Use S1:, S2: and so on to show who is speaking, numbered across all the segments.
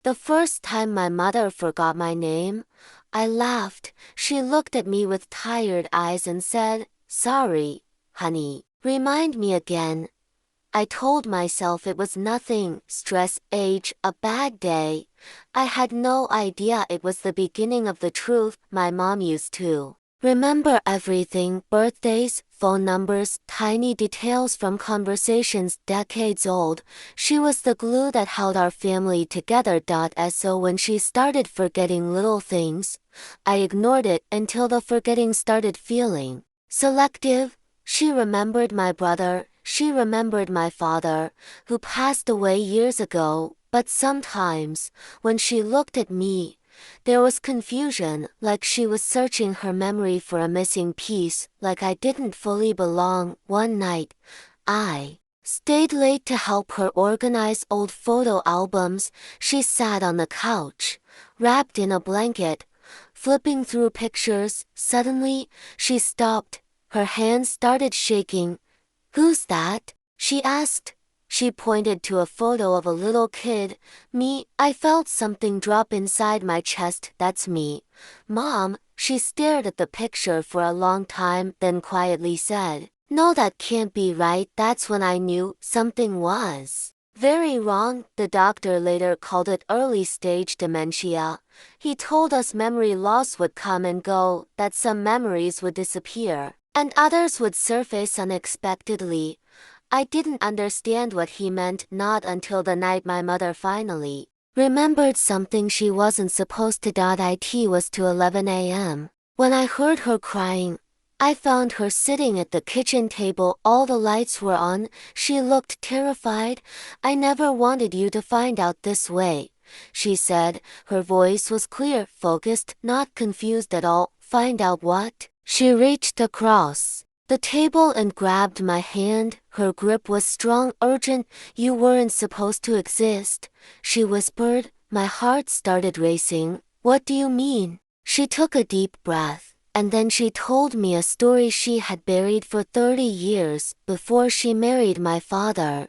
S1: The first time my mother forgot my name, I laughed. She looked at me with tired eyes and said, "Sorry, honey. Remind me again." I told myself it was nothing, stress, age, a bad day. I had no idea it was the beginning of the truth. My mom used to remember everything, birthdays, phone numbers, tiny details from conversations decades old. She was the glue that held our family together. So when she started forgetting little things, I ignored it until the forgetting started feeling selective. She remembered my brother, she remembered my father, who passed away years ago, but sometimes, when she looked at me, there was confusion, like she was searching her memory for a missing piece, like I didn't fully belong. One night, I stayed late to help her organize old photo albums. She sat on the couch, wrapped in a blanket, flipping through pictures. Suddenly, she stopped. Her hands started shaking. "Who's that?" she asked. She pointed to a photo of a little kid. "Me." I felt something drop inside my chest. "That's me, Mom." She stared at the picture for a long time, then quietly said, "No, that can't be right." That's when I knew something was very wrong. The doctor later called it early-stage dementia. He told us memory loss would come and go, that some memories would disappear, and others would surface unexpectedly. I didn't understand what he meant, not until the night my mother finally remembered something she wasn't supposed to. It was to 11 a.m. when I heard her crying. I found her sitting at the kitchen table. All the lights were on. She looked terrified. "I never wanted you to find out this way," she said. Her voice was clear, focused, not confused at all. "Find out what?" She reached across the table and grabbed my hand. Her grip was strong, urgent. "You weren't supposed to exist," she whispered. My heart started racing. "What do you mean?" She took a deep breath, and then she told me a story she had buried for 30 years. Before she married my father,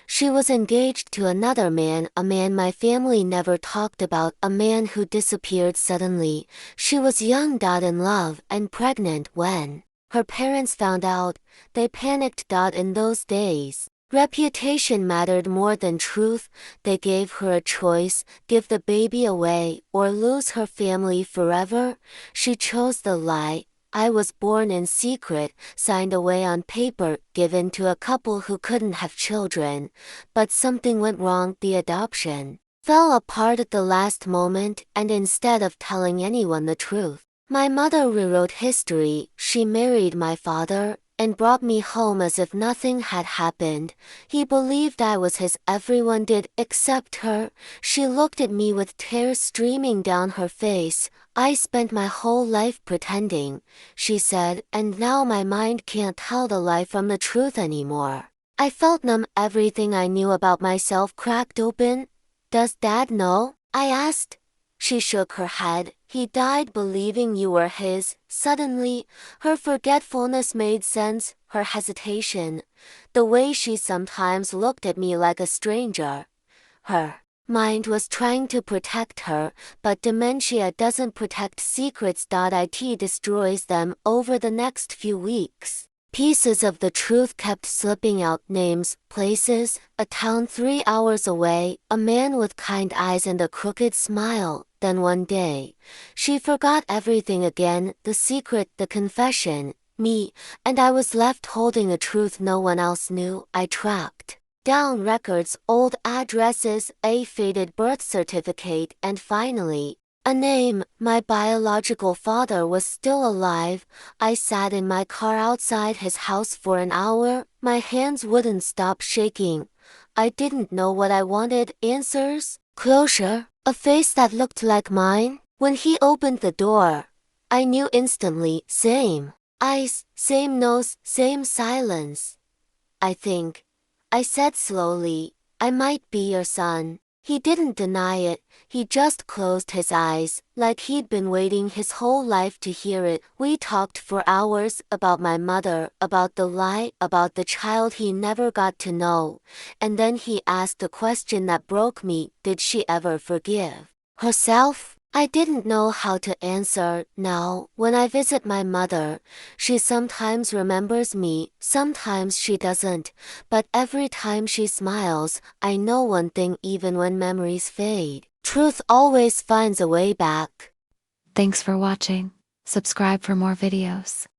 S1: she was engaged to another man, a man my family never talked about, a man who disappeared suddenly. She was young, in love, and pregnant. When her parents found out, they panicked. In those days, reputation mattered more than truth. They gave her a choice: give the baby away, or lose her family forever. She chose the lie. I was born in secret, signed away on paper, given to a couple who couldn't have children. But something went wrong. The adoption fell apart at the last moment, and instead of telling anyone the truth, my mother rewrote history. She married my father, and brought me home as if nothing had happened. He believed I was his. Everyone did, except her. She looked at me with tears streaming down her face. "I spent my whole life pretending," she said, "and now my mind can't tell the lie from the truth anymore." I felt numb. Everything I knew about myself cracked open. "Does Dad know?" I asked. She shook her head. "He died believing you were his." Suddenly, her forgetfulness made sense, her hesitation, the way she sometimes looked at me like a stranger. Her mind was trying to protect her, but dementia doesn't protect secrets. It destroys them. Over the next few weeks, pieces of the truth kept slipping out: names, places, a town 3 hours away, a man with kind eyes and a crooked smile. Then one day, she forgot everything again: the secret, the confession, me, and I was left holding a truth no one else knew. I tracked down records, old addresses, a faded birth certificate, and finally, a name. My biological father was still alive. I sat in my car outside his house for an hour. My hands wouldn't stop shaking. I didn't know what I wanted: answers, closure, a face that looked like mine. When he opened the door, I knew instantly. Same eyes, same nose, same silence. "I think," I said slowly, "I might be your son." He didn't deny it, he just closed his eyes, like he'd been waiting his whole life to hear it. We talked for hours about my mother, about the lie, about the child he never got to know. And then he asked a question that broke me: did she ever forgive herself? I didn't know how to answer. Now, when I visit my mother, she sometimes remembers me, sometimes she doesn't, but every time she smiles, I know one thing: even when memories fade, truth always finds a way back.
S2: Thanks for watching. Subscribe for more videos.